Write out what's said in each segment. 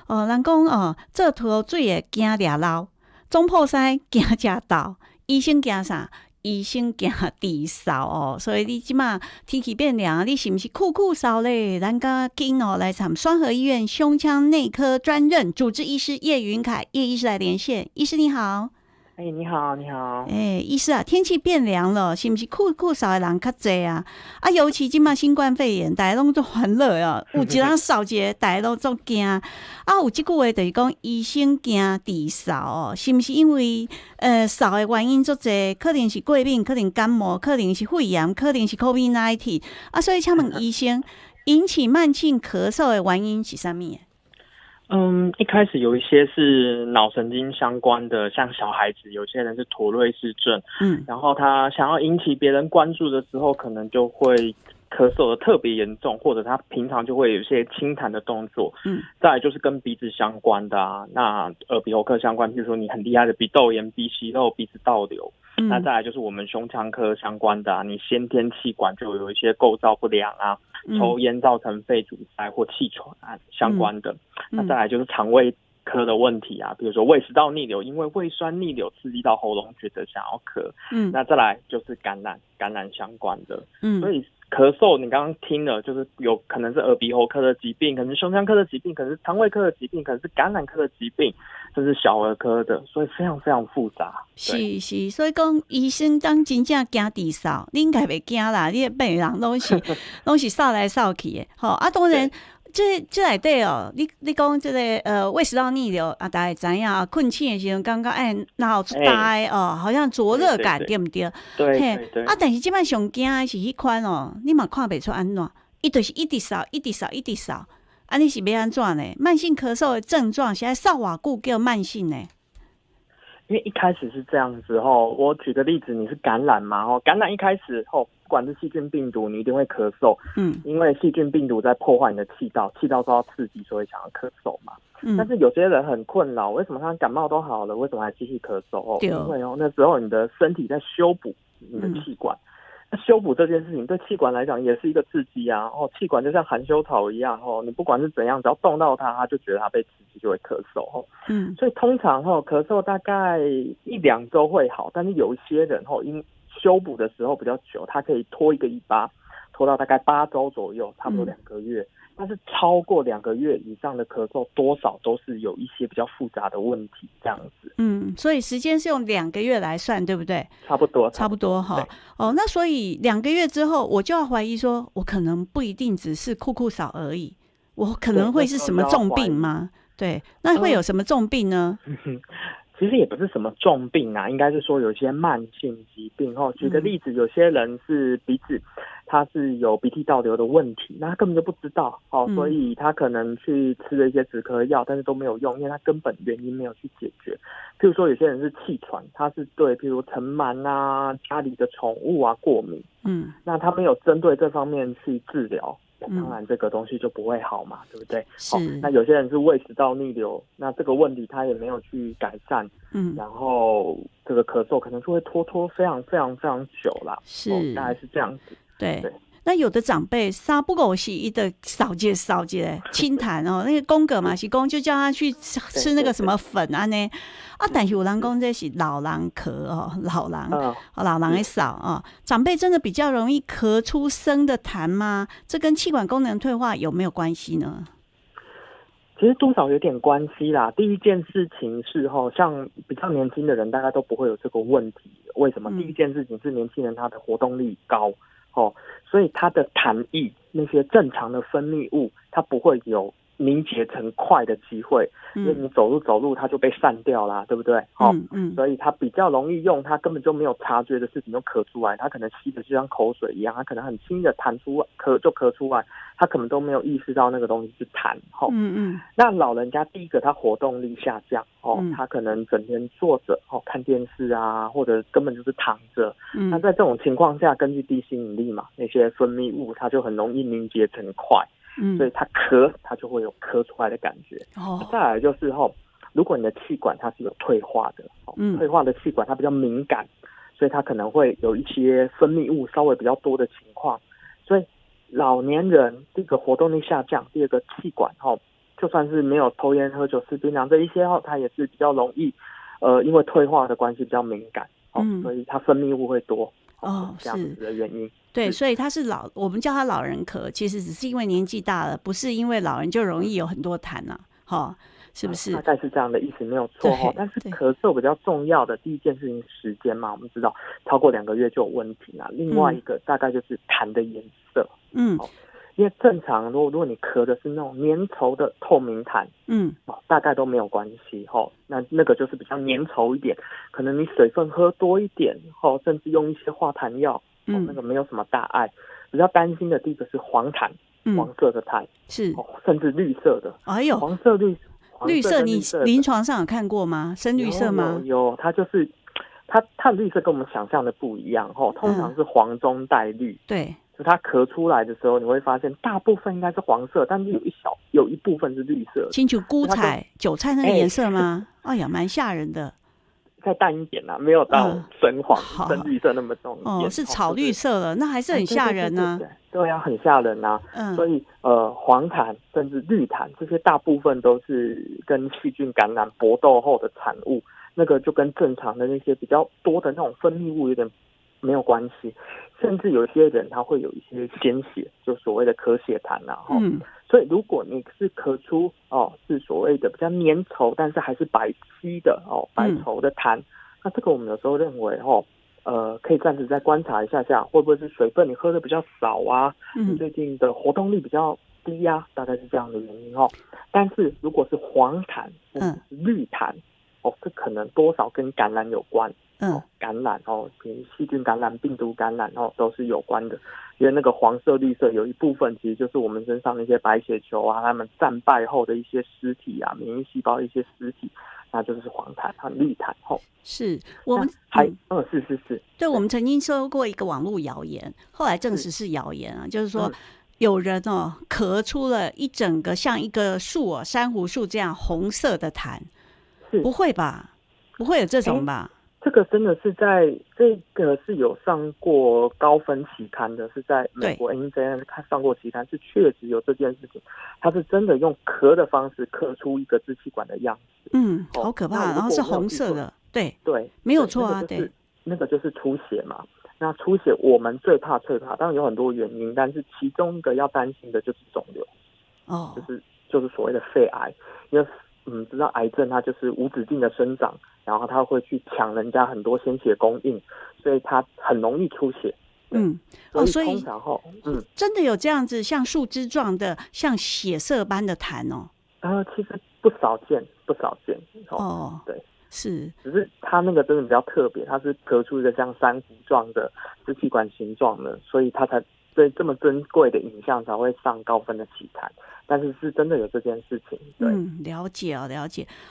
人讲做拖水的惊抓漏，总铺师惊食豆，医生惊啥？医生惊低烧哦，所以你即马天气变凉，你是毋是酷酷烧咧？咱甲紧来参双和医院胸腔内科专任主治医师叶云凯，叶医师来连线。医师你好。你好，你好。医师啊，天气变凉了，是不是酷酷少的人较济啊？尤其今嘛新冠肺炎，大家拢做欢乐啊，有一人少一个，大家都做惊。有即句话就是讲，医生惊治少哦，是不是因为少的原因足济？可能是过敏，可能感冒，可能是肺炎，可能是 COVID-19 所以请问医生，引起慢性咳嗽的原因是啥物？一开始有一些是脑神经相关的，像小孩子，有些人是妥瑞氏症，然后他想要引起别人关注的时候，可能就会咳嗽的特别严重，或者他平常就会有一些轻弹的动作，再来就是跟鼻子相关的啊，那耳鼻喉科相关，比如说你很厉害的鼻窦炎、鼻息肉、鼻子倒流，那再来就是我们胸腔科相关的啊，你先天气管就有一些构造不良啊，抽烟造成肺阻塞或气喘相关的，那再来就是肠胃科的问题啊，比如说胃食道逆流，因为胃酸逆流刺激到喉咙，觉得想要咳，那再来就是感染相关的，所以咳嗽你刚刚听了，就是有可能是耳鼻喉科的疾病，可能是胸腔科的疾病，可能是肠胃科的疾病，可能是感染科的疾病，甚至小儿科的，所以非常非常复杂。是，所以讲医生当真正惊治扫，你应该袂惊啦，你的病人拢是扫来扫去的，当然。这内底你讲这个胃食道逆流啊，大家知影啊，困醒的时候感觉脑出呆好像灼热感，对不对？对。但是即摆上惊的是迄款你嘛看袂出安怎，伊就是一直扫，一直扫，一直扫，你是要安怎呢？慢性咳嗽的症状是扫偌久叫慢性呢？因为一开始是这样子我举个例子，你是感染嘛感染一开始不管是细菌病毒，你一定会咳嗽，因为细菌病毒在破坏你的气道，气道受到刺激，所以想要咳嗽嘛。但是有些人很困扰，为什么他感冒都好了，为什么还继续咳嗽因为那时候你的身体在修补你的气管。修补这件事情对气管来讲也是一个刺激啊，气管就像含羞草一样你不管是怎样，只要动到它，它就觉得它被刺激就会咳嗽所以通常咳嗽大概1-2周会好，但是有一些人因修补的时候比较久，它可以拖一个尾巴，拖到大概8周左右，差不多2个月。但是超过2个月以上的咳嗽，多少都是有一些比较复杂的问题，这样子。所以时间是用2个月来算，对不对？差不多那所以2个月之后，我就要怀疑说，我可能不一定只是酷酷少而已，我可能会是什么重病吗？对，那会有什么重病呢？其实也不是什么重病啊，应该是说有一些慢性疾病举个例子，有些人是鼻子他是有鼻涕倒流的问题，那他根本就不知道所以他可能去吃了一些止咳药，但是都没有用，因为他根本原因没有去解决。譬如说有些人是气喘，他是对譬如尘螨啊、家里的宠物啊过敏，那他没有针对这方面去治疗，当然这个东西就不会好嘛，对不对？那有些人是胃食道逆流，那这个问题他也没有去改善，然后这个咳嗽可能就会拖非常非常非常久啦，大概是这样子。对。那有的长辈三不五时伊的扫一清痰那个公哥嘛是公就叫他去吃那个什么粉呢但是有人讲这是老人咳老人的扫长辈真的比较容易咳出生的痰吗？这跟气管功能退化有没有关系呢？其实多少有点关系啦。第一件事情是像比较年轻的人大概都不会有这个问题，为什么？第一件事情是年轻人他的活动力高所以它的痰液那些正常的分泌物，它不会有凝结成块的机会，因为你走路它就被散掉啦，对不对？所以它比较容易用它根本就没有察觉的事情就咳出来，它可能吸的就像口水一样，它可能很轻易的痰出来咳出来，他可能都没有意识到那个东西是痰那老人家第一个他活动力下降他可能整天坐着看电视啊，或者根本就是躺着那在这种情况下，根据地心引力嘛，那些分泌物它就很容易凝结成块所以他咳，他就会有咳出来的感觉再来就是如果你的气管它是有退化的退化的气管它比较敏感，所以它可能会有一些分泌物稍微比较多的情况，所以老年人第一个活动力下降，第二个气管就算是没有抽烟、喝酒、吃槟榔这一些它也是比较容易，因为退化的关系比较敏感，所以它分泌物会多，这样子的原因。对，所以它是我们叫它老人咳，其实只是因为年纪大了，不是因为老人就容易有很多痰啊，是不是？大概是这样的意思，没有错但是咳嗽比较重要的第一件事情是时间嘛，我们知道超过2个月就有问题啦。另外一个大概就是痰的颜色，因为正常如果你咳的是那种粘稠的透明痰，大概都没有关系那个就是比较粘稠一点，可能你水分喝多一点甚至用一些化痰药，那个没有什么大碍。比较担心的第一个是黄痰，黄色的痰是甚至绿色的，黄色绿色，你临床上有看过吗？深绿色吗？有，它就是它的绿色跟我们想象的不一样通常是黄中带绿，对，就它咳出来的时候，你会发现大部分应该是黄色，但是有一部分是绿色，清楚菇菜、韭菜那个颜色吗？哎呀，蛮吓人的。再淡一点没有到深黄、深绿色那么重是草绿色了，那还是很吓人啊。对啊，很吓人啊。所以黄痰甚至绿痰这些大部分都是跟细菌感染搏斗后的产物，那个就跟正常的那些比较多的那种分泌物有点没有关系，甚至有些人他会有一些鲜血，就所谓的咳血痰所以如果你是咳出是所谓的比较粘稠但是还是白稀的白稠的痰，那这个我们有时候认为可以暂时再观察一下会不会是水分你喝的比较少啊，你最近的活动力比较低啊，大概是这样的原因但是如果是黄痰或者是绿痰这可能多少跟感染有关，感染比如细菌感染、病毒感染都是有关的。因为那个黄色、绿色有一部分其实就是我们身上的一些白血球啊，他们战败后的一些尸体啊，免疫细胞的一些尸体，那就是黄痰和绿痰是我们是，对，我们曾经说过一个网络谣言，后来证实是谣言啊，就是说有人咳出了一整个像一个树珊瑚树这样红色的痰，不会吧？不会有这种吧？这个真的是这个是有上过高分期刊的，是在美国 NJN 上过期刊，是确实有这件事情，他是真的用咳的方式咳出一个支气管的样子，好可怕，然后是红色的，对，没有错啊，对，那个就是出血嘛。那出血我们最怕，当然有很多原因，但是其中一个要担心的就是肿瘤，就是所谓的肺癌，因为知道癌症它就是无止境的生长，然后它会去抢人家很多鲜血供应，所以它很容易出血。所以通常真的有这样子像树枝状的、像血色般的痰其实不少见对，是，只是它那个真的比较特别，它是咳出一个像珊瑚状的支气管形状的，所以它才对这么珍贵的影像才会上高分的期刊。但是是真的有这件事情，对，了解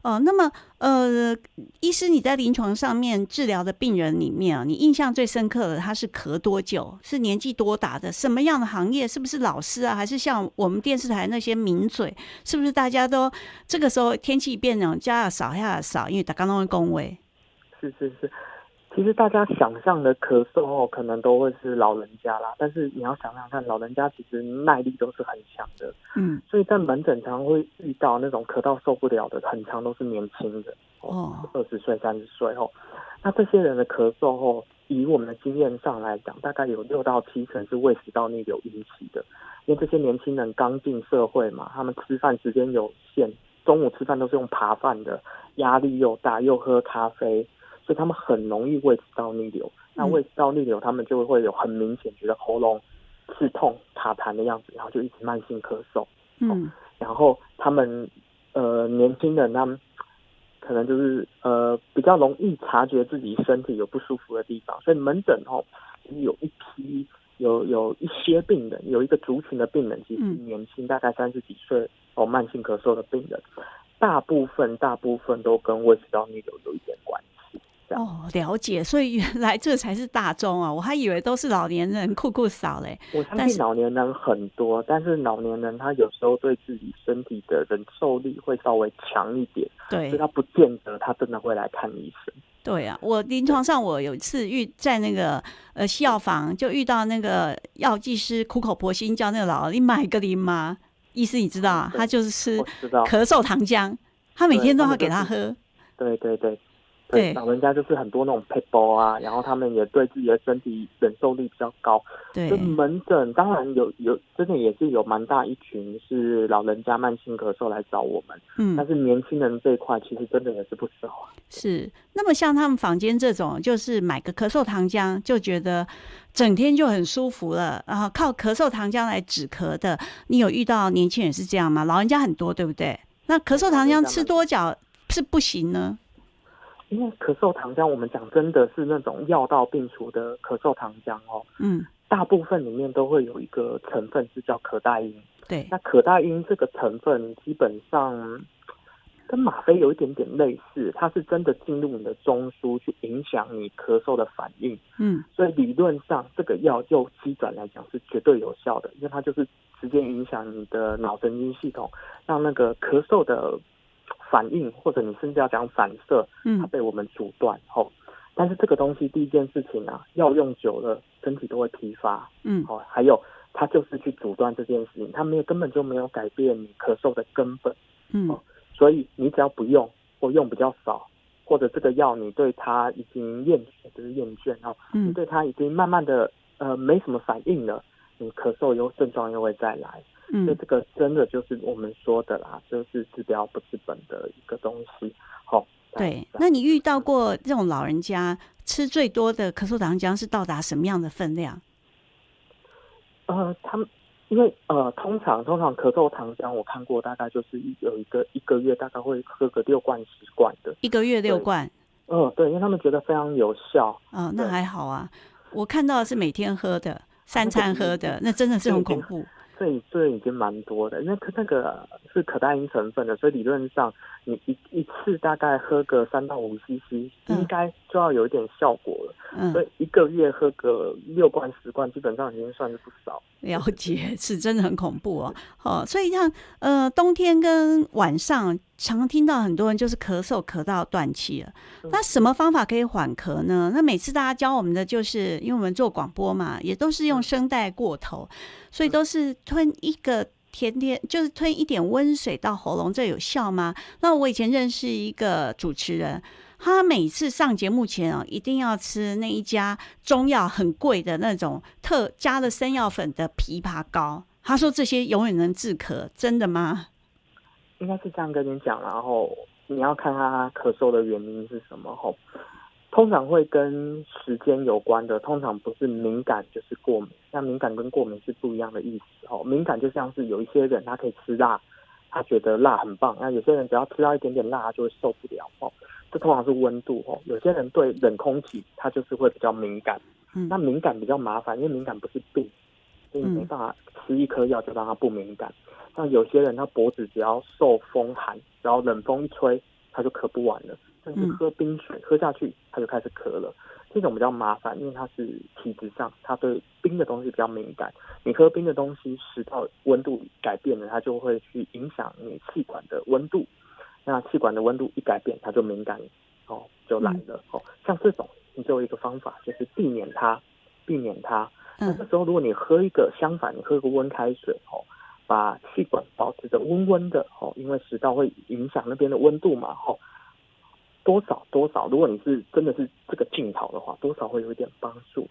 那么医师你在临床上面治疗的病人里面你印象最深刻的他是咳多久？是年纪多大的？什么样的行业？是不是老师啊？还是像我们电视台那些名嘴？是不是大家都这个时候天气变冷，家要少下少，因为大家都会恭维。是。其实大家想象的咳嗽可能都会是老人家啦，但是你要想想看，老人家其实耐力都是很强的，所以在门诊常会遇到那种咳到受不了的，很常都是年轻的，20岁、30岁那这些人的咳嗽以我们的经验上来讲，大概有6到7成是胃食道逆流引起的，因为这些年轻人刚进社会嘛，他们吃饭时间有限，中午吃饭都是用扒饭的，压力又大，又喝咖啡。所以他们很容易胃食道逆流，那胃食道逆流他们就会有很明显觉得喉咙刺痛、卡痰的样子，然后就一直慢性咳嗽。然后他们年轻人他们可能就是比较容易察觉自己身体有不舒服的地方，所以门诊有一批有一些病人，有一个族群的病人其实年轻，大概30几岁慢性咳嗽的病人，大部分都跟胃食道逆流有一点关系。了解，所以原来这才是大众我还以为都是老年人酷扫嘞。我相信老年人很多，但是老年人他有时候对自己身体的忍受力会稍微强一点，对，所以他不见得他真的会来看医生。对啊，我临床上我有一次在那个药房就遇到那个药剂师苦口婆心叫那个老你买个啉吗？医师你知道啊，他就是吃我知道咳嗽糖浆，他每天都要给他喝。对，老人家就是很多那种配包啊，然后他们也对自己的身体忍受力比较高。对，就门诊当然有真的也是有蛮大一群是老人家慢性咳嗽来找我们，但是年轻人这一块其实真的也是不少啊。是，那么像他们坊间这种，就是买个咳嗽糖浆就觉得整天就很舒服了，然后靠咳嗽糖浆来止咳的，你有遇到年轻人是这样吗？老人家很多，对不对？那咳嗽糖浆吃多久是不行呢？因为咳嗽糖浆，我们讲真的是那种药到病除的咳嗽糖浆哦，大部分里面都会有一个成分是叫可待因。对，那可待因这个成分基本上跟吗啡有一点点类似，它是真的进入你的中枢去影响你咳嗽的反应。所以理论上这个药就基转来讲是绝对有效的，因为它就是直接影响你的脑神经系统，让那个咳嗽的反应，或者你甚至要讲反射，它被我们阻断后。但是这个东西第一件事情啊，药用久了身体都会疲乏，还有它就是去阻断这件事情，它根本就没有改变你咳嗽的根本，所以你只要不用或用比较少，或者这个药你对它已经厌倦你对它已经慢慢的没什么反应了，你咳嗽症状又会再来。所以这个真的就是我们说的啦，就是治标不治本的一个东西。对，那你遇到过这种老人家吃最多的咳嗽糖浆是到达什么样的分量？他们因为通常咳嗽糖浆我看过，大概就是有一个月大概会喝个6罐10罐的，一个月6罐。对，因为他们觉得非常有效。那还好啊，我看到的是每天喝的，3餐喝的，那真的是很恐怖。这已经蛮多的，因为那个是可待因成分的，所以理论上你一次大概喝个3到5cc，应该就要有一点效果了。所以一个月喝个6罐10罐，基本上已经算是不少。了解，是真的很恐怖哦。所以像冬天跟晚上，常听到很多人就是咳嗽咳到断气了。那什么方法可以缓咳呢？那每次大家教我们的就是，因为我们做广播嘛，也都是用声带过头，所以都是吞一个甜，就是吞一点温水到喉咙，这有效吗？那我以前认识一个主持人，他每次上节目前一定要吃那一家中药很贵的那种加了生药粉的枇杷膏，他说这些永远能治咳，真的吗？应该是这样跟你讲，然后你要看他咳嗽的原因是什么。通常会跟时间有关的，通常不是敏感就是过敏。那敏感跟过敏是不一样的意思。敏感就像是有一些人他可以吃辣，他觉得辣很棒，那有些人只要吃到一点点辣他就会受不了。这通常是温度。有些人对冷空气他就是会比较敏感。那敏感比较麻烦，因为敏感不是病，所以你没办法吃一颗药就让他不敏感。那有些人他脖子只要受风寒，只要冷风一吹他就咳不完了，甚至喝冰水喝下去他就开始咳了。这种比较麻烦，因为它是体质上他对冰的东西比较敏感，你喝冰的东西食道温度改变了，它就会去影响你气管的温度，那气管的温度一改变它就敏感就来了。像这种你就有一个方法，就是避免它。那这时候如果你喝一个相反，你喝一个温开水把气管保持着温温的因为食道会影响那边的温度嘛多少，如果你是真的是这个镜头的话，多少会有一点帮助。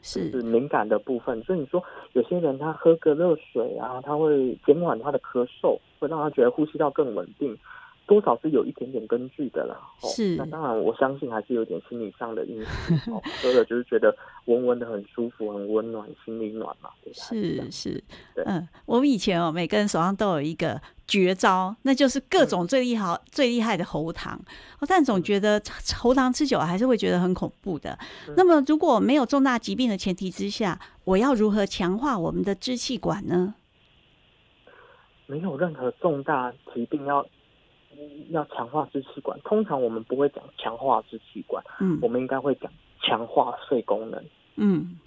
是敏感的部分。所以你说有些人他喝个热水啊，他会减缓他的咳嗽，会让他觉得呼吸道更稳定，多少是有一点点根据的啦。是，那当然我相信还是有点心理上的因素。喝了就是觉得温温的很舒服，很温暖，心里暖嘛。是，我们以前每个人手上都有一个绝招，那就是各种最厉害的喉糖。但总觉得喉糖吃久了还是会觉得很恐怖的。那么如果没有重大疾病的前提之下，我要如何强化我们的支气管呢？没有任何重大疾病要强化支气管，通常我们不会讲强化支气管，我们应该会讲强化肺功能。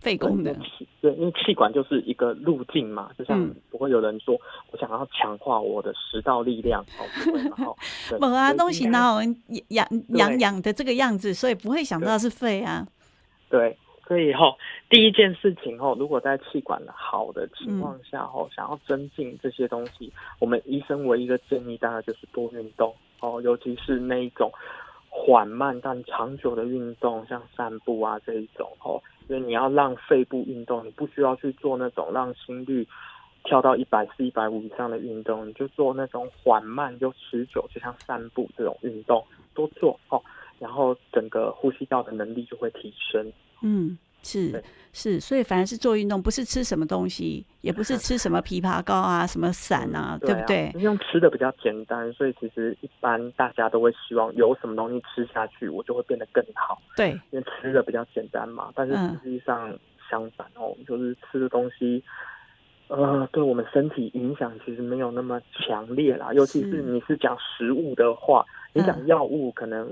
肺功能。对，因为气管就是一个路径嘛，就像不会有人说我想要强化我的食道力量，不会嘛。没啊，东西哪有痒的这个样子，所以不会想到是肺啊。对，所以第一件事情如果在气管好的情况下想要增进这些东西，我们医生唯一的建议大概就是多运动尤其是那一种缓慢但长久的运动，像散步啊这一种因为你要让肺部运动，你不需要去做那种让心率跳到140、150以上的运动，你就做那种缓慢又持久，就像散步这种运动多做然后整个呼吸道的能力就会提升。是，所以反而是做运动，不是吃什么东西，也不是吃什么枇杷膏啊、什么散啊，对不对？用吃的比较简单，所以其实一般大家都会希望有什么东西吃下去，我就会变得更好。对，因为吃的比较简单嘛，但是实际上相反就是吃的东西。对我们身体影响其实没有那么强烈啦，尤其是你是讲食物的话，你讲药物可能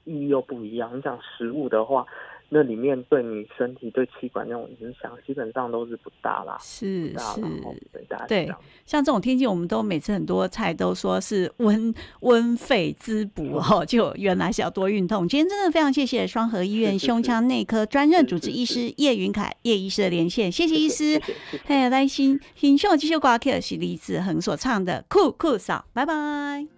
意义又不一样。你讲食物的话，那里面对你身体对气管那种影响基本上都是不大啦，对，像这种天气，我们都每次很多菜都说是温肺滋补就原来是要多运动。今天真的非常谢谢双和医院胸腔内科专任主治医师叶云凯叶医师的连线，谢谢医师。来欣赏这首歌曲是李子恒所唱的《酷酷嫂》，拜拜。